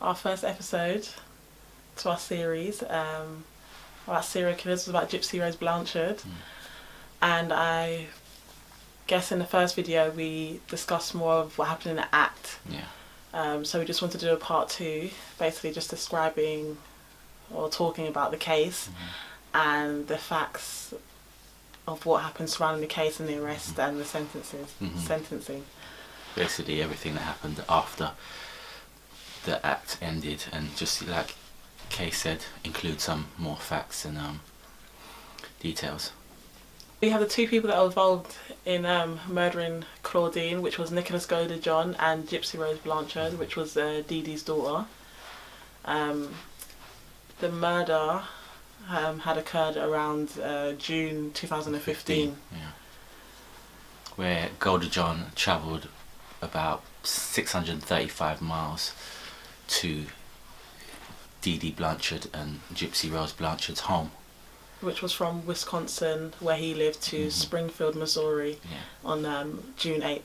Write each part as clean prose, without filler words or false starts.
our first episode to our series about serial killers was about Gypsy Rose Blanchard. And I guess in the first video we discussed more of what happened in the act. So we just wanted to do a part 2, basically just describing or talking about the case and the facts of what happened surrounding the case and the arrest and the sentencing. Basically everything that happened after the act ended, and just like Kay said, include some more facts and details. We have the 2 people that were involved in murdering Claudine, which was Nicholas Godejohn, and Gypsy Rose Blanchard, which was Dee Dee's daughter. The murder had occurred around June 2015. Where Godejohn travelled about 635 miles to Dee Dee Blanchard and Gypsy Rose Blanchard's home, which was from Wisconsin, where he lived, to Springfield, Missouri, on June 8th.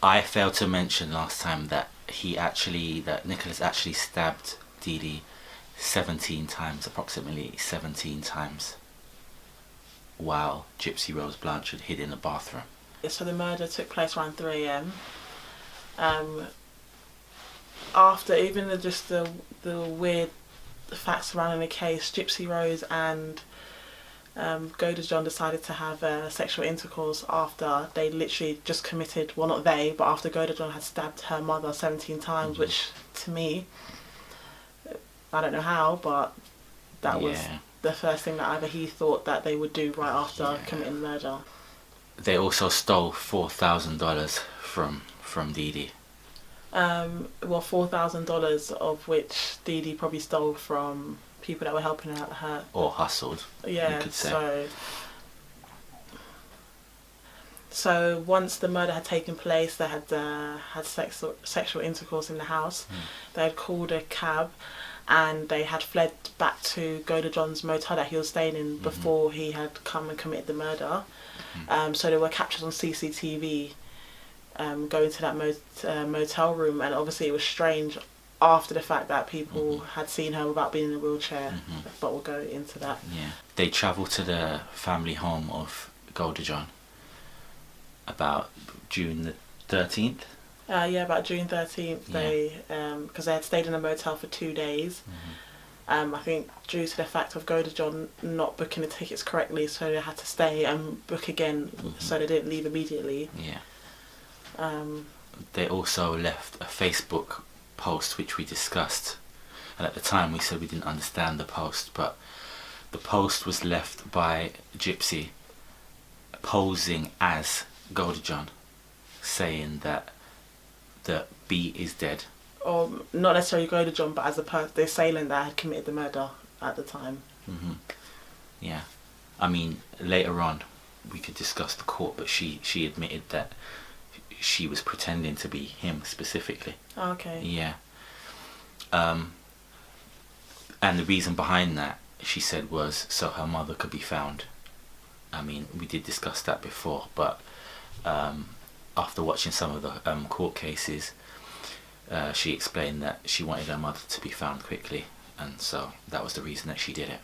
I failed to mention last time that Nicholas actually stabbed Dee Dee 17 times, approximately 17 times, while Gypsy Rose Blanchard hid in the bathroom. So the murder took place around 3 a.m. After even the weird facts surrounding the case, Gypsy Rose and Godejohn decided to have sexual intercourse after they literally just committed, well, not they, but after Godejohn had stabbed her mother 17 times, which to me, I don't know how, but that was the first thing that either he thought that they would do right after committing murder. They also stole $4,000 from Dee Dee. Well, $4,000 of which Dee Dee probably stole from people that were helping her. Or hustled, you could say. So once the murder had taken place, they had had sexual intercourse in the house. They had called a cab and they had fled back to Godejohn's motel that he was staying in before he had come and committed the murder. So they were captured on CCTV going to that motel room, and obviously it was strange after the fact that people had seen her without being in a wheelchair, but we'll go into that. They travelled to the family home of Godejohn about June the 13th. About June 13th, they because they had stayed in a motel for 2 days. I think due to the fact of Godejohn not booking the tickets correctly, so they had to stay and book again, so they didn't leave immediately. They also left a Facebook post which we discussed, and at the time we said we didn't understand the post, but the post was left by Gypsy posing as Godejohn, saying that the B is dead. Or not necessarily Godejohn, but as the assailant that had committed the murder at the time. I mean, later on we could discuss the court, but she admitted that she was pretending to be him specifically. And the reason behind that, she said, was so her mother could be found. I mean, we did discuss that before, but after watching some of the court cases, she explained that she wanted her mother to be found quickly, and so that was the reason that she did it.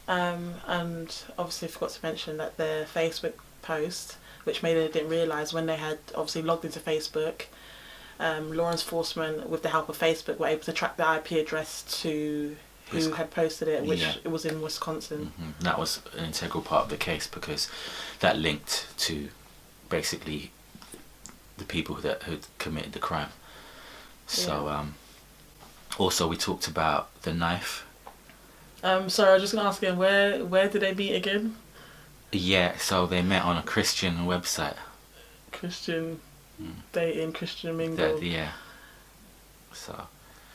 And obviously I forgot to mention that the Facebook post, which maybe they didn't realise, when they had obviously logged into Facebook, law enforcement, with the help of Facebook, were able to track the IP address to who had posted it, which it was in Wisconsin. That was an integral part of the case, because that linked to basically the people that had committed the crime. So also we talked about the knife. Sorry, I was just going to ask again, where did they meet again? So they met on a Christian website. Christian dating, Christian mingle. So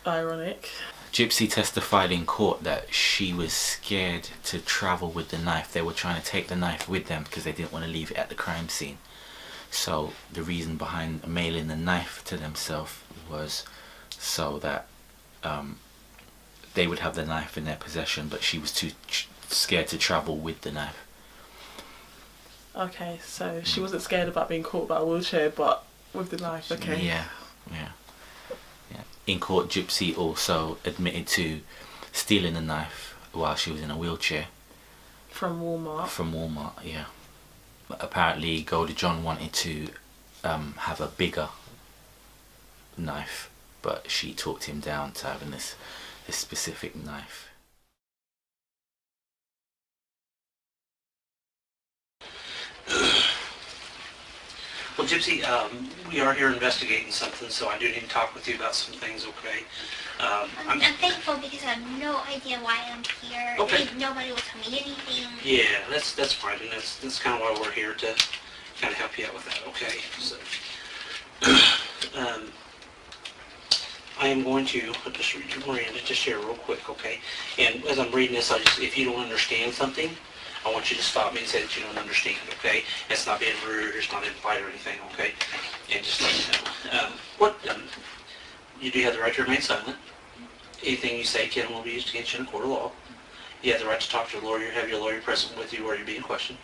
ironic. Gypsy testified in court that she was scared to travel with the knife. They were trying to take the knife with them because they didn't want to leave it at the crime scene. So the reason behind mailing the knife to themselves was so that they would have the knife in their possession, but she was too scared to travel with the knife. Okay, so she wasn't scared about being caught by a wheelchair, but with the knife, okay. in court, Gypsy also admitted to stealing the knife while she was in a wheelchair. From Walmart. From Walmart, yeah. But apparently, Godejohn wanted to have a bigger knife, but she talked him down to having this specific knife. Well, Gypsy, we are here investigating something, so I do need to talk with you about some things, okay? I'm thankful because I have no idea why I'm here. Okay. Nobody will tell me anything. Yeah, that's fine, and that's kind of why we're here, to kind of help you out with that, okay? So, I am going to just read your Miranda just share real quick, okay? And as I'm reading this, if you don't understand something, I want you to stop me and say that you don't understand, okay? It's not being rude, it's not implied or anything, okay? And just let me know. You do have the right to remain silent. Anything you say can and will be used against you in a court of law. You have the right to talk to a lawyer, have your lawyer present with you while you're being questioned.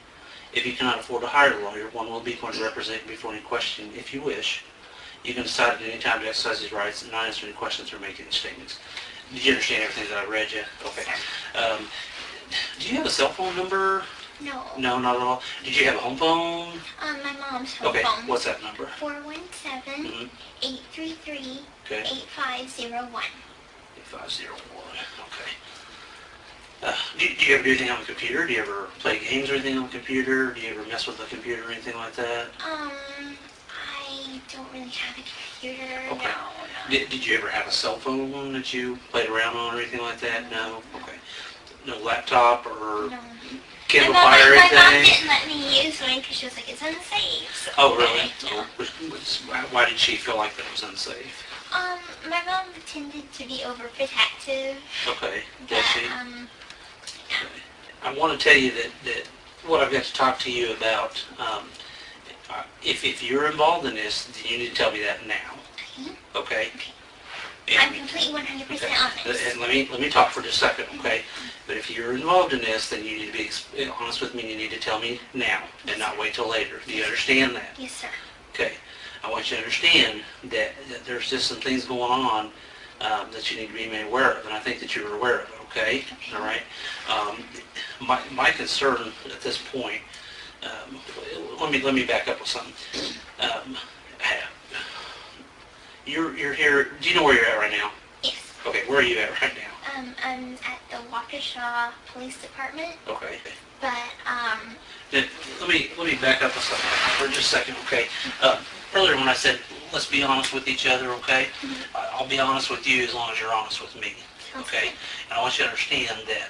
If you cannot afford to hire a lawyer, one will be going to represent you before any question if you wish. You can decide at any time to exercise these rights and not answer any questions or make any statements. Did you understand everything that I read you? Okay. Do you have a cell phone number? No. No, not at all. Did you have a home phone? My mom's home Okay, phone. what's that number? 417-833-8501. Okay. 8501, okay. Do you ever do anything on the computer? Do you ever play games or anything on the computer? Do you ever mess with the computer or anything like that? I don't really have a computer, Okay. no. Did you ever have a cell phone that you played around on or anything like that? No? Okay. No laptop or No. cable My fire or mom anything? didn't let me use mine because she was like, it's unsafe. So Oh, really? Yeah. Why did she feel like that was unsafe? My mom tended to be overprotective. Okay. But, Does she? yeah. I want to tell you that what I've got to talk to you about, if you're involved in this, then you need to tell me that now. Okay? I'm completely 100% honest. And let me talk for just a second, okay? But if you're involved in this, then you need to be honest with me and you need to tell me now and not wait till later. Do you understand that? Yes, sir. Okay. I want you to understand that there's just some things going on that you need to be made aware of, and I think that you're aware of it, okay? All right? My concern at this point, let me back up with something. You're here, do you know where you're at right now? Yes. Okay, where are you at right now? I'm at the Waukesha Police Department, Okay. but, Then let me back up a second for just a second, okay? Earlier when I said, let's be honest with each other, okay? I'll be honest with you as long as you're honest with me, okay? And I want you to understand that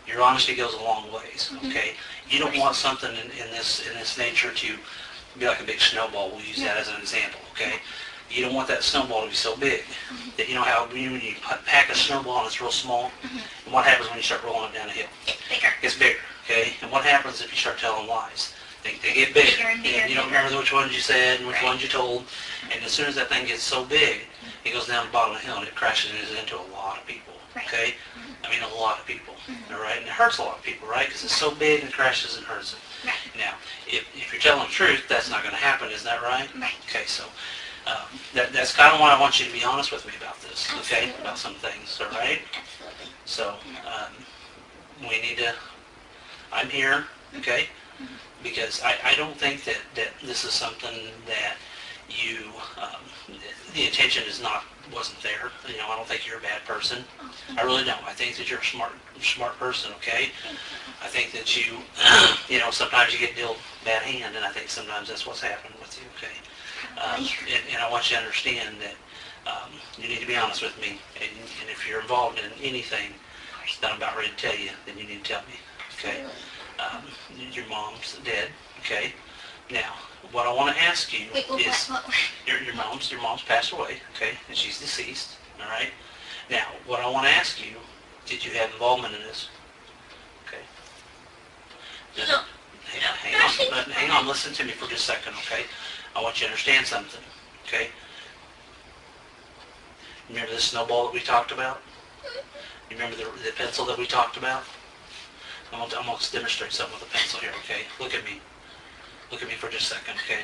your honesty goes a long ways, okay? You don't want something in this nature to be like a big snowball. We'll use that as an example, okay? You don't want that snowball to be so big that you know how when you pack a snowball and it's real small, and what happens when you start rolling it down a hill? it's bigger. It's bigger, okay? And what happens if you start telling lies? They get bigger, Bigger and bigger you don't and bigger. remember which ones you said and which Right. ones you told. And as soon as that thing gets so big, it goes down the bottom of the hill and it crashes into a lot of people, Right. okay? I mean, a lot of people, all right? And it hurts a lot of people, right? Because it's so big and it crashes and hurts them. Right. Now, if you're telling the truth, that's not going to happen, isn't that right? Right. Okay, so that's kind of why I want you to be honest with me about this, okay? Absolutely. About some things, all right? Absolutely. So, we need to, I'm here, okay? Because I don't think that this is something that you, the intention wasn't there. You know, I don't think you're a bad person. I really don't. I think that you're a smart person, okay? I think that you, you know, sometimes you get dealt bad hand, and I think sometimes that's what's happened with you, okay? And I want you to understand that you need to be honest with me, and if you're involved in anything that I'm about ready to tell you, then you need to tell me, okay? Your mom's dead, okay? Now, what I want to ask you Wait, is, what? your mom's passed away, okay? And she's deceased, all right? Now, what I want to ask you, did you have involvement in this? Okay? No. Hang on, listen to me for just a second, okay? I want you to understand something, okay? Remember the snowball that we talked about? You remember the pencil that we talked about? I'm going to demonstrate something with a pencil here, okay? Look at me. Look at me for just a second, okay?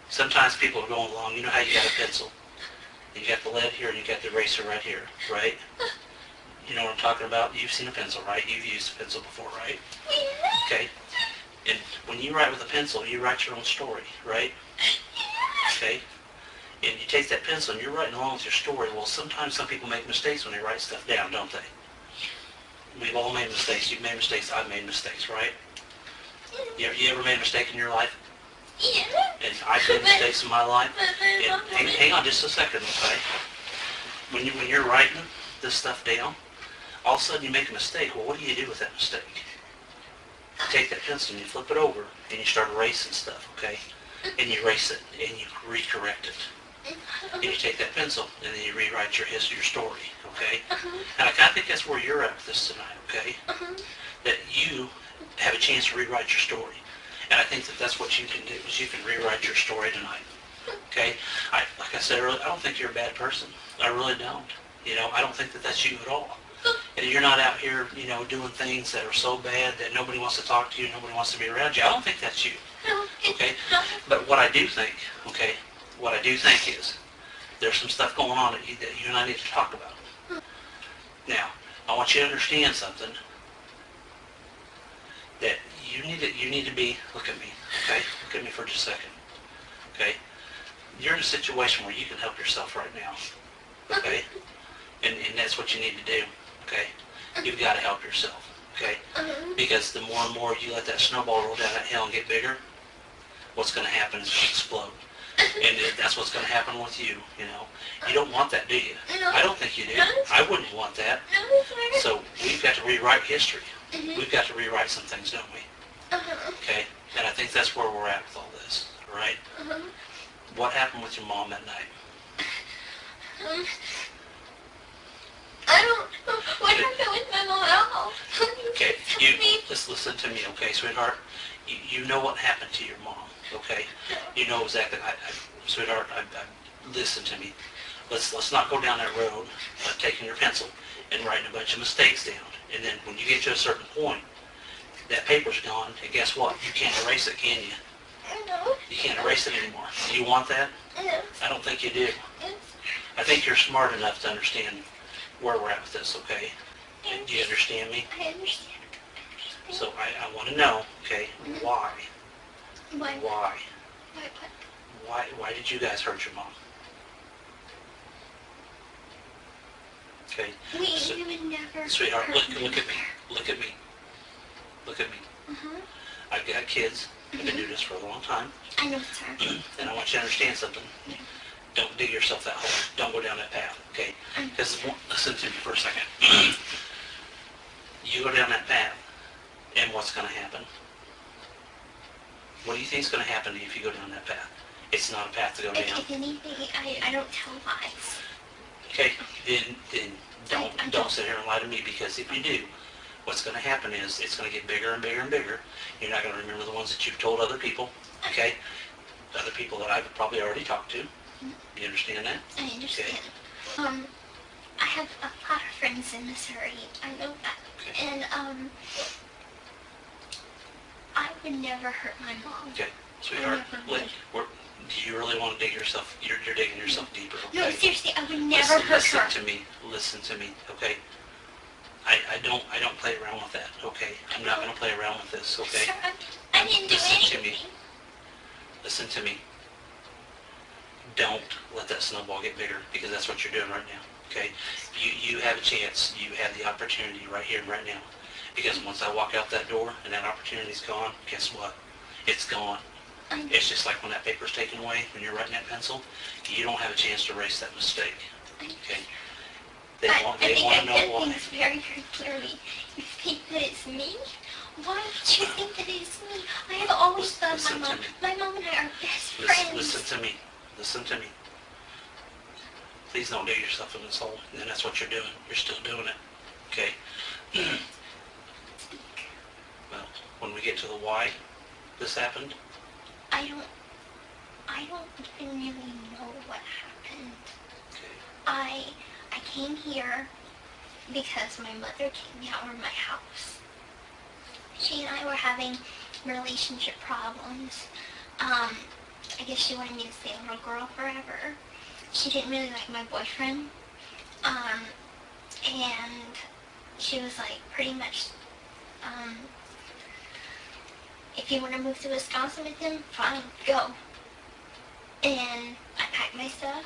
Sometimes people are going along, you know how you got a pencil? You got the lead here and you got the eraser right here, right? You know what I'm talking about? You've seen a pencil, right? You've used a pencil before, right? Okay. And when you write with a pencil, you write your own story, right? Okay. And you take that pencil and you're writing along with your story. Well, sometimes some people make mistakes when they write stuff down, don't they? We've all made mistakes. You've made mistakes. I've made mistakes, right? You ever made a mistake in your life? Yeah. And I've made mistakes in my life. And hang on just a second, okay? When you're writing this stuff down, all of a sudden you make a mistake. Well, what do you do with that mistake? You take that pencil and you flip it over and you start erasing stuff, okay? And you erase it and you recorrect it. And you take that pencil and then you rewrite your history, your story, okay? And I think that's where you're at with this tonight, okay? That you have a chance to rewrite your story. And I think that that's what you can do, is you can rewrite your story tonight, okay? Like I said earlier, I don't think you're a bad person. I really don't. You know, I don't think that that's you at all. And you're not out here, you know, doing things that are so bad that nobody wants to talk to you, nobody wants to be around you. I don't think that's you, okay? But what I do think, okay, what I do think is there's some stuff going on that you and I need to talk about. Now, I want you to understand something, that you need to be, look at me, okay? Look at me for just a second, okay? You're in a situation where you can help yourself right now, okay? And that's what you need to do, okay? You've got to help yourself, okay? Because the more and more you let that snowball roll down that hill and get bigger, what's going to happen is it's going to explode. And that's what's going to happen with you, you know. You don't want that, do you? I don't think you do. I wouldn't want that. So we've got to rewrite history. We've got to rewrite some things, don't we? Okay? And I think that's where we're at with all this, all right? What happened with your mom that night? I don't know what happened with my mom at all. Okay, just listen to me, okay, sweetheart? You know what happened to your mom, okay? You know exactly, sweetheart, listen to me. Let's not go down that road of taking your pencil and writing a bunch of mistakes down. And then when you get to a certain point, that paper's gone, and guess what? You can't erase it, can you? No. You can't erase it anymore. Do you want that? No. I don't think you do. I think you're smart enough to understand where we're at with this, okay? Do you understand me? I understand. So I want to know, okay, why? Why? Why? What? Why did you guys hurt your mom? Okay, We would never sweetheart, hurt look at me. Look at me. Look at me. I've got kids. I've been doing this for a long time. I know, sir. And I want you to understand something. Don't dig yourself that hole. Don't go down that path, okay? Because, listen to me for a second. You go down that path, and what's going to happen? What do you think is going to happen to you if you go down that path? It's not a path to go down. If anything, I don't tell lies. Okay, then don't sit here and lie to me, because if you do, what's going to happen is it's going to get bigger and bigger and bigger. You're not going to remember the ones that you've told other people, okay? Other people that I've probably already talked to. You understand that? I understand. Okay. I have a lot of friends in Missouri. I know that. Okay. And I would never hurt my mom. Okay, sweetheart, do you really want to dig yourself? You're digging yourself deeper, okay? No, seriously, I would never hurt her. Listen to me, okay? I don't play around with that, okay? I'm not going to play around with this, okay? Sir, I didn't do anything. Listen to me. Don't let that snowball get bigger, because that's what you're doing right now, okay? You have a chance. You have the opportunity right here and right now. Because once I walk out that door and that opportunity's gone, guess what? It's gone. It's just like when that paper's taken away, when you're writing that pencil, you don't have a chance to erase that mistake, okay? They want to know why. I think things very, very clearly. You think that it's me? Why would you think that it's me? I have always loved my mom. My mom and I are best friends. Listen to me. Listen to me. Please don't dig yourself in this hole. And that's what you're doing. You're still doing it. Okay? Well, when we get to the why this happened, I don't even really know what happened. okay, I came here because my mother kicked me out of my house. She and I were having relationship problems. I guess she wanted me to stay a little girl forever. she didn't really like my boyfriend. And she was like, pretty much, if you want to move to Wisconsin with him, fine, go. And I packed my stuff.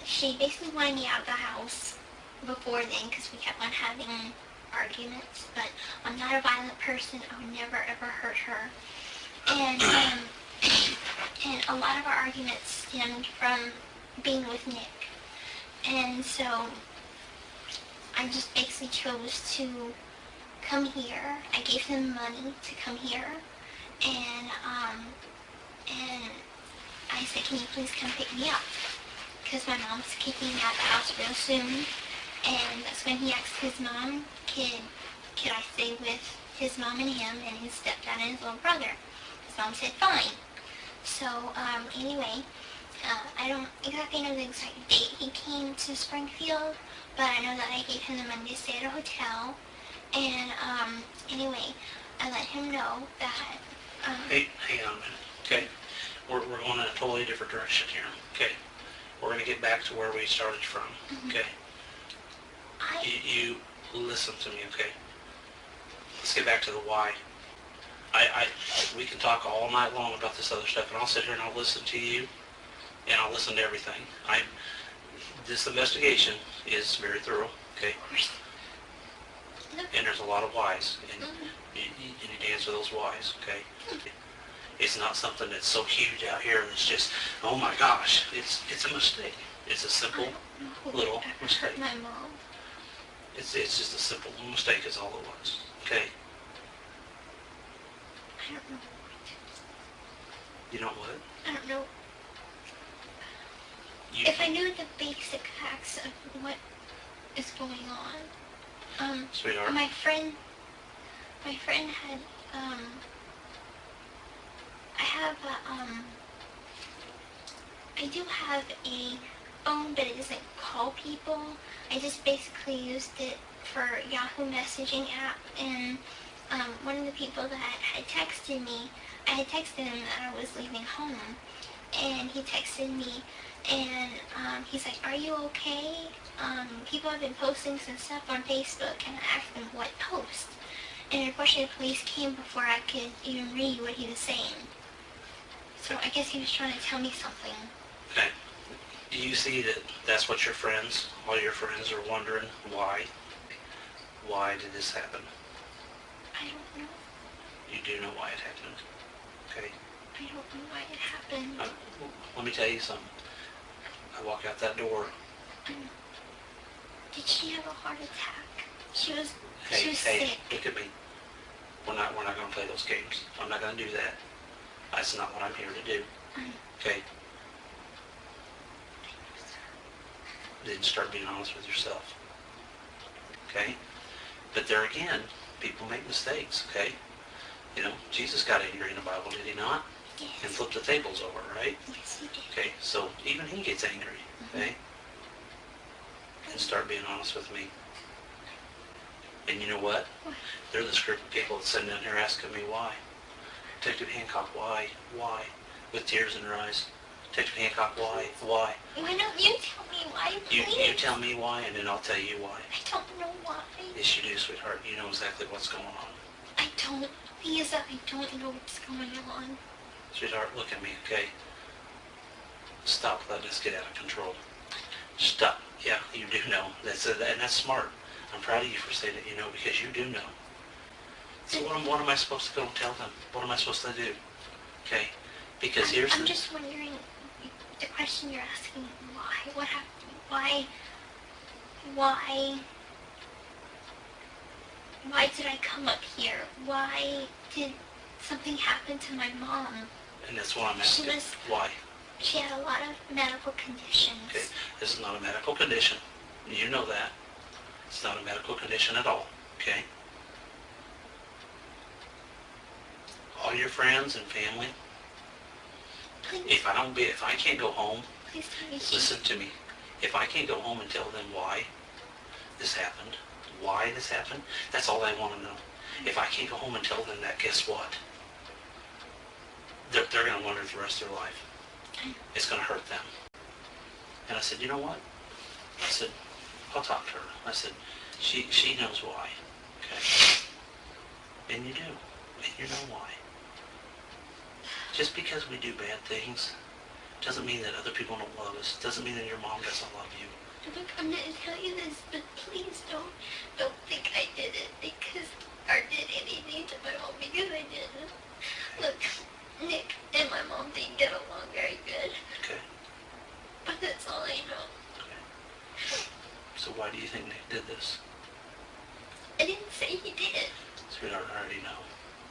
She basically wanted me out of the house before then because we kept on having arguments, but I'm not a violent person. I would never ever hurt her. And and a lot of our arguments stemmed from being with Nick. And so I just basically chose to come here. I gave him money to come here, and I said, can you please come pick me up? Because my mom's kicking me out of the house real soon. And that's when he asked his mom, could I stay with his mom and him and his stepdad and his little brother? His mom said, fine. So, anyway, I don't exactly know the exact date he came to Springfield, but I know that I gave him the money to stay at a hotel. And, anyway, I let him know that, Hey, hang on a minute, okay? We're going in a totally different direction here, okay? We're going to get back to where we started from, okay? You listen to me, okay? Let's get back to the why. We can talk all night long about this other stuff, and I'll sit here and I'll listen to you, and I'll listen to everything. This investigation is very thorough, okay? And there's a lot of whys, and you need to answer those whys, okay? It's not something that's so huge out here that's just, oh my gosh, it's a mistake. It's a simple little mistake. My mom. It's just a simple little mistake is all it was, okay? I don't know. You don't what? I don't know. If I knew the basic facts of what is going on, Sweetheart. my friend had, I do have a phone, but it doesn't call people. I just basically used it for Yahoo messaging app, and one of the people that had texted me, I had texted him that I was leaving home, and he texted me, and he's like, are you okay? People have been posting some stuff on Facebook, and I asked him what post, and unfortunately the police came before I could even read what he was saying. So I guess he was trying to tell me something. Okay. Do you see that that's what your friends, all your friends are wondering why? Why did this happen? I don't know. You do know why it happened, okay? I don't know why it happened. Let me tell you something. I walk out that door. Did she have a heart attack? She was Hey, sick. look at me. We're not going to play those games. I'm not going to do that. That's not what I'm here to do. Okay? Then start being honest with yourself. Okay? But there again, people make mistakes, okay? You know, Jesus got angry in the Bible, did he not? Yes. And flipped the tables over, right? Yes, he did. Okay, so even he gets angry, okay? And start being honest with me. And you know what? They're this group of people that's sitting down here asking me why. Detective Hancock, why? Why? With tears in their eyes. Detective Hancock, why? Why? Why don't you tell me why, You please? tell me why, and then I'll tell you why. I don't know why. Yes, you do, sweetheart. You know exactly what's going on. I don't. Please, I don't know what's going on. Sweetheart, look at me, okay? Stop letting this get out of control. Stop. Yeah, you do know. And that's smart. I'm proud of you for saying that you know, because you do know. So what am I supposed to go and tell them? What am I supposed to do? Okay? Because I'm just wondering, the question you're asking, why? What happened? Why did I come up here? Why did something happen to my mom? And that's what I'm asking. Why? She had a lot of medical conditions. Okay, this is not a medical condition. You know that. It's not a medical condition at all, okay? All your friends and family, Please, if I can't go home, please tell me. listen to me. If I can't go home and tell them why this happened, that's all I want to know. If I can't go home and tell them that, guess what? They're going to wonder the rest of their life. It's going to hurt them. And I said, you know what? I said, I'll talk to her. I said, she knows why. Okay? And you do. And you know why. Just because we do bad things doesn't mean that other people don't love us. Doesn't mean that your mom doesn't love you. Look, I'm going to tell you this, but please don't think I did it because or did anything to my mom because I didn't. Look, Nick and my mom didn't get along very good. Okay. But that's all I know. Okay. So why do you think Nick did this? I didn't say he did. Sweetheart, I already know.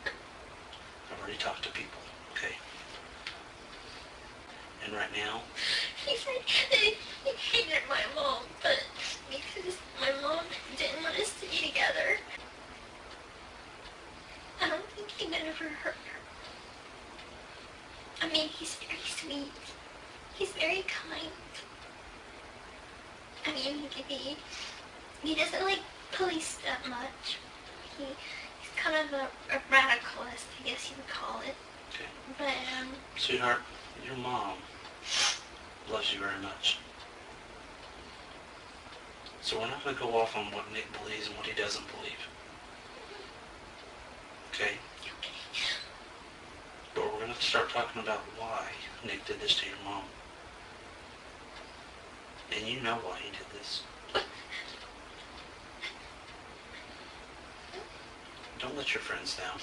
I've already talked to people, okay? And right now, He said he hated my mom, but because my mom didn't want us to be together, I don't think he would ever hurt her. I mean, he's very sweet. He's very kind. I mean, he doesn't like police that much. He's kind of a radicalist, I guess you would call it. okay. But, Sweetheart, your mom loves you very much. So we're not going to go off on what Nick believes and what he doesn't believe. Okay? okay. But we're going to start talking about why Nick did this to your mom. And you know why he did this. Don't let your friends down.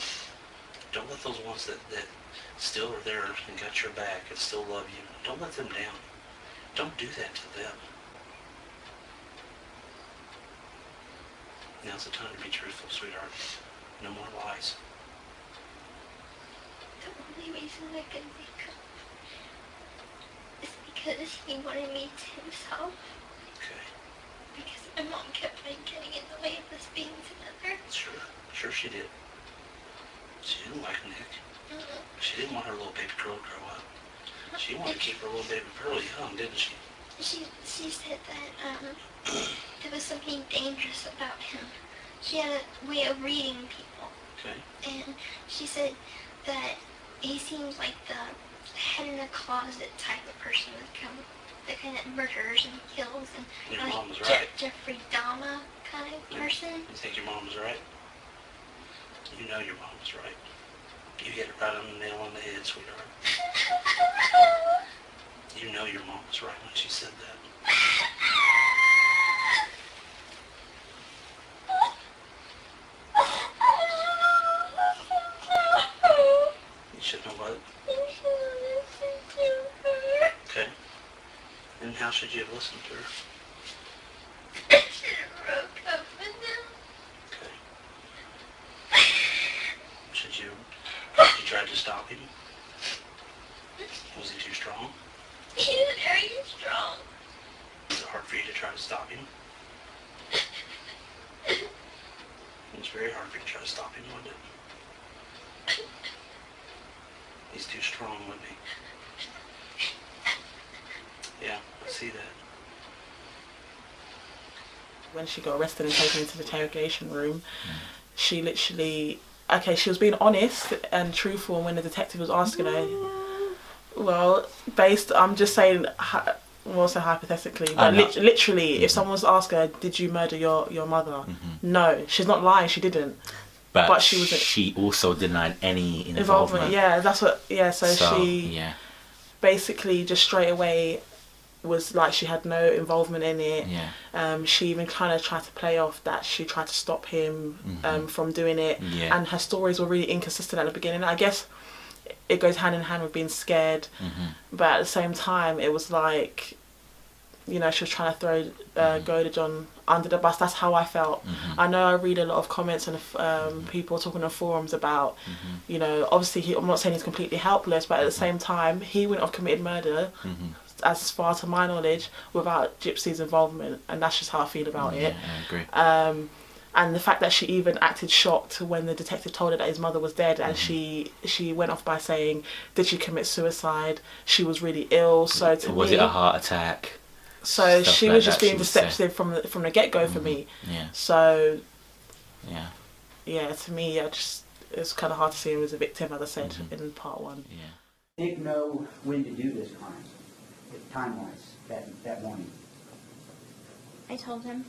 Don't let those ones that still are there and got your back and still love you. Don't let them down. Don't do that to them. Now's the time to be truthful, sweetheart. No more lies. The only reason I can think of is because he wanted me to himself. Okay. Because my mom kept on getting in the way of us being together. Sure she did. She didn't like Nick. She didn't want her little baby girl to grow up. She wanted to keep her little baby girl young, didn't she? She said that there was something dangerous about him. She had a way of reading people. Okay. And she said that he seems like the head in a closet type of person that kind of murders and kills and Your like mom was right. Jeffrey Dahmer kind of person. You think your mom was right? You know your mom was right. You hit it right on the nail on the head, sweetheart. You know your mom was right when she said that. You should know what? Okay. And how should you have listened to her? I should have broke up with him. Okay. Should you try to stop him? Was he too strong? He was very strong. Was it hard for you to try to stop him? It's very hard for you to try to stop him, wasn't it? He's too strong, wasn't he? Yeah, I see that. When she got arrested and taken into the interrogation room, she literally, okay, she was being honest and truthful, and when the detective was asking her, well, I'm just saying, more so hypothetically, but literally, if someone was to ask her, did you murder your mother? No, she's not lying, she didn't. But she also denied any involvement. Yeah, that's what, so she basically just straight away was like she had no involvement in it. She even kind of tried to play off that she tried to stop him from doing it, and her stories were really inconsistent at the beginning. I guess it goes hand in hand with being scared, but at the same time it was like, you know, she was trying to throw Godejohn under the bus. That's how I felt. I know I read a lot of comments and people talking on forums about, you know, obviously I'm not saying he's completely helpless, but at the same time he wouldn't have committed murder, as far to my knowledge, without Gypsy's involvement, and that's just how I feel about it. I agree. And the fact that she even acted shocked when the detective told her that his mother was dead, and she went off by saying, did she commit suicide? She was really ill. So to was me, it a heart attack? So Stuff she like was just that being she would say. deceptive from the get go for me. Yeah. So Yeah. to me, it's kind of hard to see him as a victim, as I said in part one. Yeah. Nick know when to do this crime, time-wise, that morning? I told him.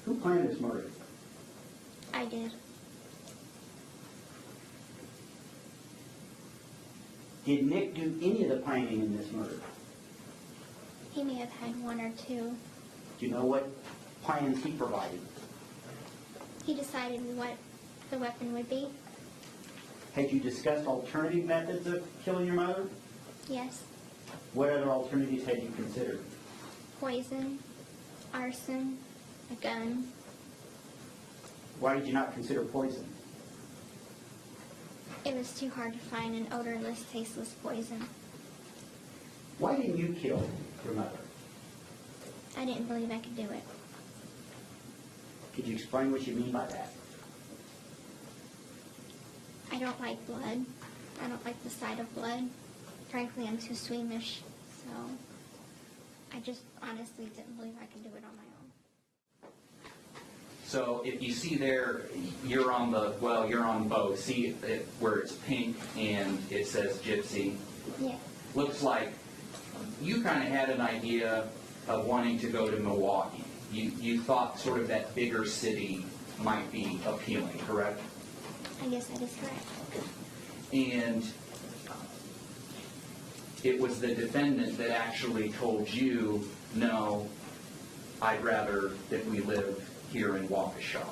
Who planned this murder? I did. Did Nick do any of the planning in this murder? He may have had one or two. Do you know what plans he provided? He decided what the weapon would be. Had you discussed alternative methods of killing your mother? Yes. What other alternatives had you considered? Poison, arson, a gun. Why did you not consider poison? It was too hard to find an odorless, tasteless poison. Why didn't you kill your mother? I didn't believe I could do it. Could you explain what you mean by that? I don't like blood. I don't like the sight of blood. Frankly, I'm too squeamish. So I just honestly didn't believe I could do it on my own. So if you see there, you're on both. See where it's pink and it says Gypsy? Yeah. Looks like you kind of had an idea of wanting to go to Milwaukee. You thought sort of that bigger city might be appealing, correct? I guess that is correct. And it was the defendant that actually told you, no, I'd rather that we live here in Waukesha.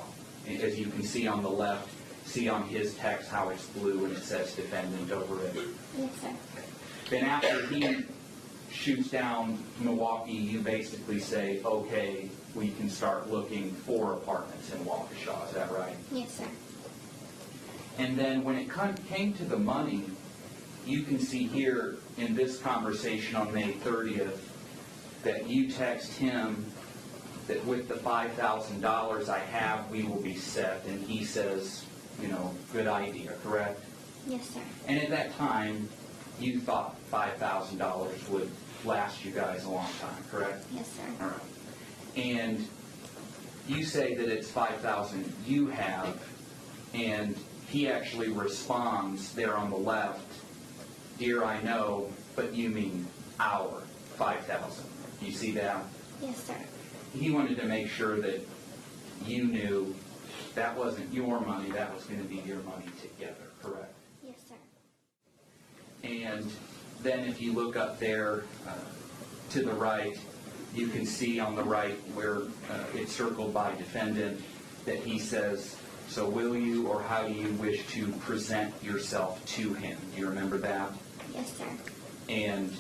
As you can see on the left, see on his text how it's blue and it says defendant over it. Yes, sir. Then after he shoots down Milwaukee, you basically say, okay, we can start looking for apartments in Waukesha. Is that right? Yes, sir. And then when it came to the money, you can see here in this conversation on May 30th that you text him that with the $5,000 I have, we will be set. And he says, good idea, correct? Yes, sir. And at that time, you thought $5,000 would last you guys a long time, correct? Yes, sir. All right. And you say that it's $5,000 you have, and he actually responds there on the left, dear, I know, but you mean our $5,000. You see that? Yes, sir. He wanted to make sure that you knew that wasn't your money, that was going to be your money together, correct? Yes, sir. And then if you look up there to the right, you can see on the right where it's circled by defendant that he says, so will you or how do you wish to present yourself to him? Do you remember that? Yes, sir. And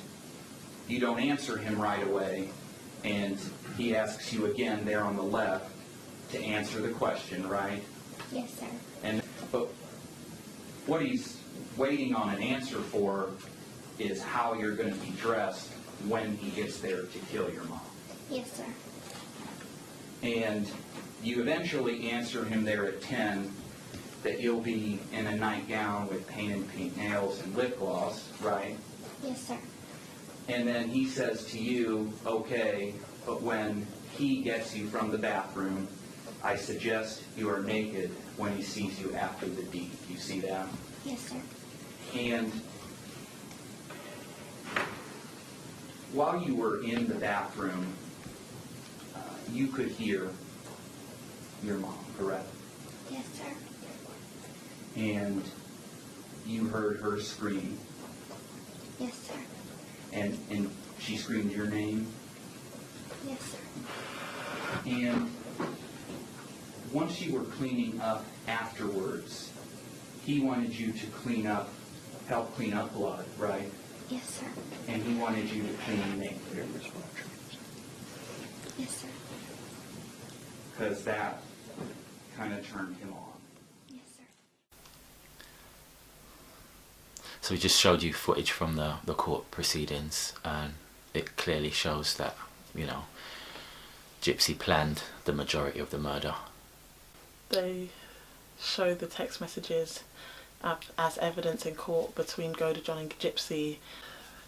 you don't answer him right away, and he asks you again there on the left to answer the question, right? Yes, sir. But what he's waiting on an answer for is how you're going to be dressed when he gets there to kill your mom. Yes, sir. And you eventually answer him there at 10 that you'll be in a nightgown with painted pink nails and lip gloss, right? Yes, sir. And then he says to you, okay, but when he gets you from the bathroom, I suggest you are naked when he sees you after the deed. You see that? Yes, sir. And while you were in the bathroom, you could hear your mom, correct? Yes, sir. And you heard her scream, Yes, sir. and she screamed your name. Yes, sir. And once you were cleaning up afterwards, he wanted you to help clean up blood, right? Yes, sir. And he wanted you to clean naked, Yes, sir. because that kind of turned him on. Yes, sir. So we just showed you footage from the court proceedings, and it clearly shows that, Gypsy planned the majority of the murder. They show the text messages as evidence in court between Godejohn and Gypsy,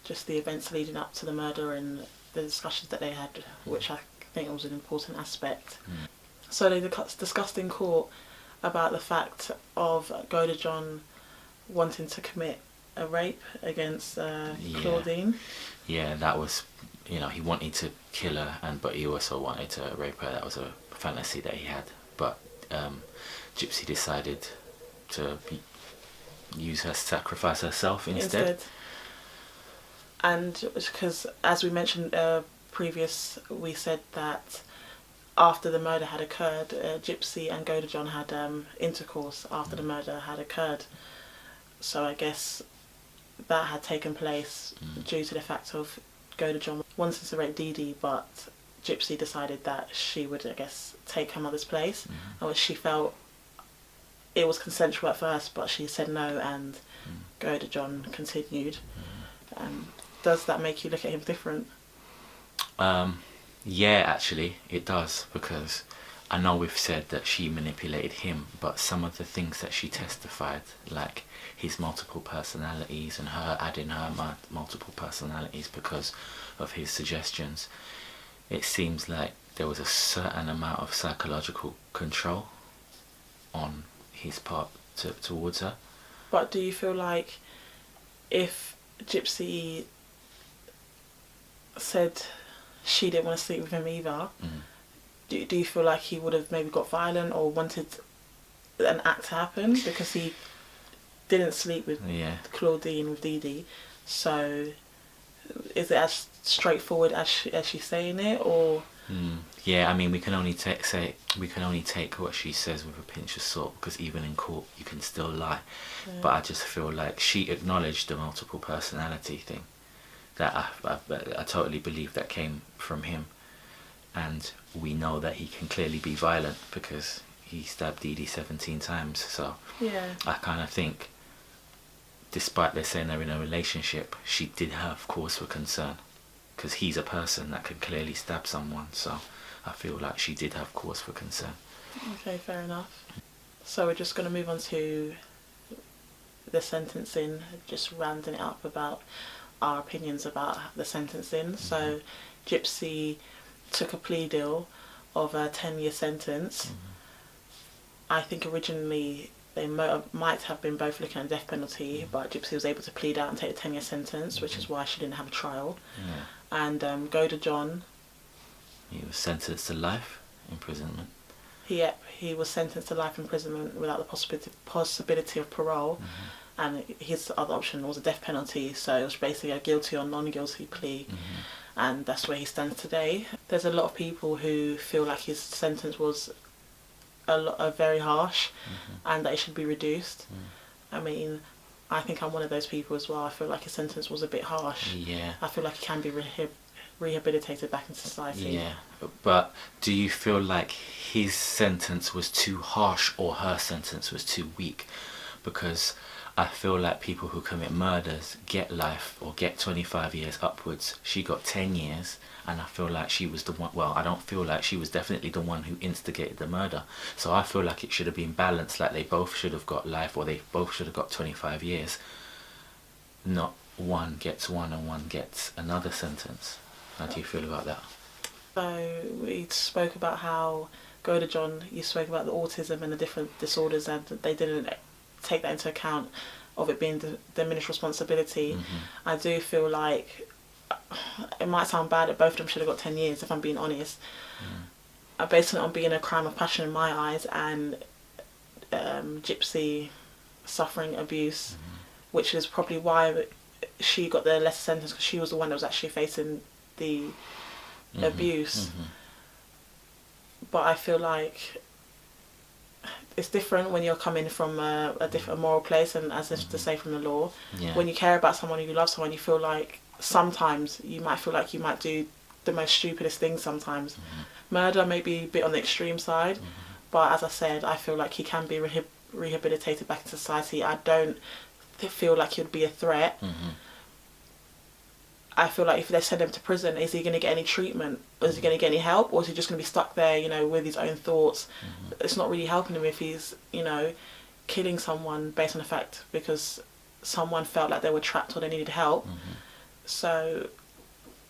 just the events leading up to the murder and the discussions that they had, which I think was an important aspect. So they discussed in court about the fact of Godejohn wanting to commit a rape against Claudine. Yeah, that was, he wanted to kill her, but he also wanted to rape her. That was a fantasy that he had. But Gypsy decided to sacrifice herself instead. And because, as we mentioned we said that after the murder had occurred, Gypsy and Godejohn had intercourse after the murder had occurred. So I guess that had taken place due to the fact of Godejohn wanted to rape Dee Dee, but Gypsy decided that she would, I guess, take her mother's place. And she felt it was consensual at first, but she said no, and Godejohn continued. Does that make you look at him different? Yeah, actually, it does, because I know we've said that she manipulated him, but some of the things that she testified, like his multiple personalities and her adding her multiple personalities because of his suggestions, it seems like there was a certain amount of psychological control on his part towards her. But do you feel like if Gypsy said she didn't want to sleep with him either, do you feel like he would have maybe got violent or wanted an act to happen because he didn't sleep with Claudine, with Dee Dee? So is it as straightforward as she's saying it, or? Yeah, I mean, we can only take what she says with a pinch of salt, because even in court you can still lie. But I just feel like she acknowledged the multiple personality thing. That I totally believe that came from him, and we know that he can clearly be violent because he stabbed Dee Dee 17 times. So I kind of think, despite they're saying they're in a relationship, she did have cause for concern, because he's a person that can clearly stab someone. So I feel like she did have cause for concern. Okay, fair enough. So we're just going to move on to the sentencing, just rounding it up about our opinions about the sentencing. So Gypsy took a plea deal of a 10-year sentence. I think originally they might have been both looking at death penalty, but Gypsy was able to plead out and take a 10-year sentence, which is why she didn't have a trial. And Godejohn, he was sentenced to life imprisonment. He was sentenced to life imprisonment without the possibility of parole. And his other option was a death penalty, so it was basically a guilty or non-guilty plea. And that's where he stands today. There's a lot of people who feel like his sentence was very harsh, and that it should be reduced. I mean, I think I'm one of those people as well. I feel like his sentence was a bit harsh. I feel like he can be rehabilitated back into society. But do you feel like his sentence was too harsh or her sentence was too weak? Because I feel like people who commit murders get life or get 25 years upwards. She got 10 years, and I feel like she was the one. Well, I don't feel like she was definitely the one who instigated the murder. So I feel like it should have been balanced, like they both should have got life or they both should have got 25 years. Not one gets one and one gets another sentence. How do you feel about that? So we spoke about how Godejohn, you spoke about the autism and the different disorders, and they didn't take that into account of it being diminished responsibility. I do feel like it might sound bad that both of them should have got 10 years, if I'm being honest. I base it on being a crime of passion in my eyes, and Gypsy suffering abuse, which is probably why she got the lesser sentence, because she was the one that was actually facing the abuse. But I feel like it's different when you're coming from a different moral place, and as if to say from the law. When you care about someone and you love someone, you feel like sometimes you might feel like you might do the most stupidest things sometimes. Murder may be a bit on the extreme side, but as I said, I feel like he can be rehabilitated back into society. I don't feel like he'd be a threat. I feel like if they send him to prison, is he going to get any treatment? Or is he going to get any help? Or is he just going to be stuck there, you know, with his own thoughts? It's not really helping him if he's, you know, killing someone based on the fact because someone felt like they were trapped or they needed help. So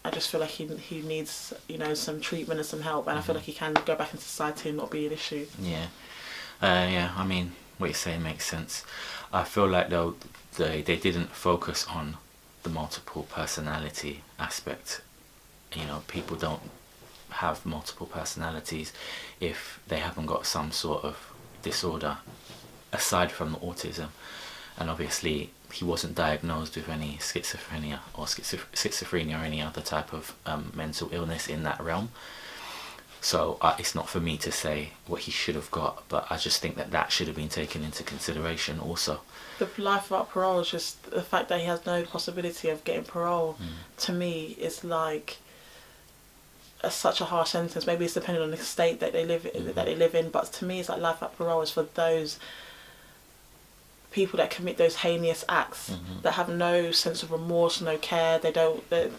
I just feel like he needs, you know, some treatment and some help. And I feel like he can go back into society and not be an issue. Yeah, I mean, what you're saying makes sense. I feel like, though, they didn't focus on the multiple personality aspect. You know, people don't have multiple personalities if they haven't got some sort of disorder aside from the autism. And obviously he wasn't diagnosed with any schizophrenia or schizophrenia or any other type of mental illness in that realm. So it's not for me to say what he should have got, but I just think that that should have been taken into consideration also. The life without parole is just the fact that he has no possibility of getting parole. To me, is like such a harsh sentence. Maybe it's depending on the state that they live in, but to me, it's like life without parole is for those people that commit those heinous acts, that have no sense of remorse, no care. They know that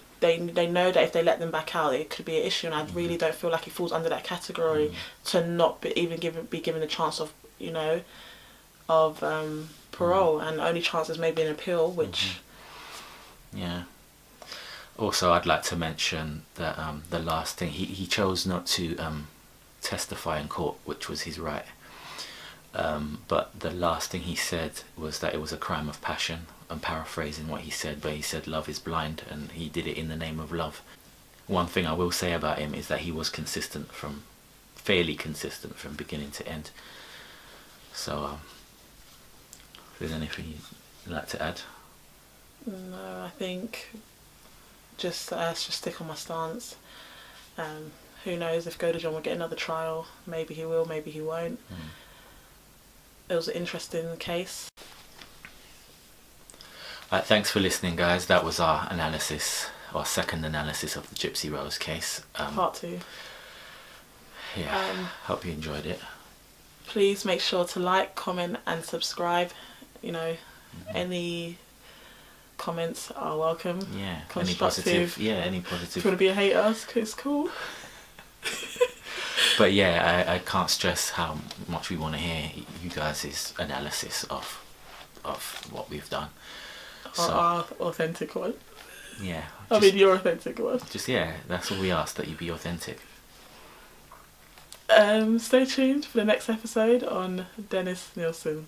if they let them back out, it could be an issue, and I really don't feel like he falls under that category to not be given the chance of, you know, of parole, and the only chance is maybe an appeal, which Yeah. Also, I'd like to mention that the last thing, he chose not to testify in court, which was his right. But the last thing he said was that it was a crime of passion. I'm paraphrasing what he said, but he said love is blind, and he did it in the name of love. One thing I will say about him is that he was fairly consistent from beginning to end. So, if there's anything you'd like to add? no, I think just stick on my stance. Who knows if Godejohn will get another trial? Maybe he will, maybe he won't. It was an interesting case. Thanks for listening, guys. That was our analysis, our second analysis of the Gypsy Rose case. Part 2. Yeah, hope you enjoyed it. Please make sure to like, comment and subscribe. You know, any comments are welcome. Yeah, any Constructive. positive. Yeah, any If positive. you want to be a hater, it's cool. But yeah, I can't stress how much we want to hear you guys' analysis of what we've done. So, Our authentic one. yeah. I mean, your authentic one. That's all we ask, that you be authentic. Stay tuned for the next episode on Dennis Nielsen.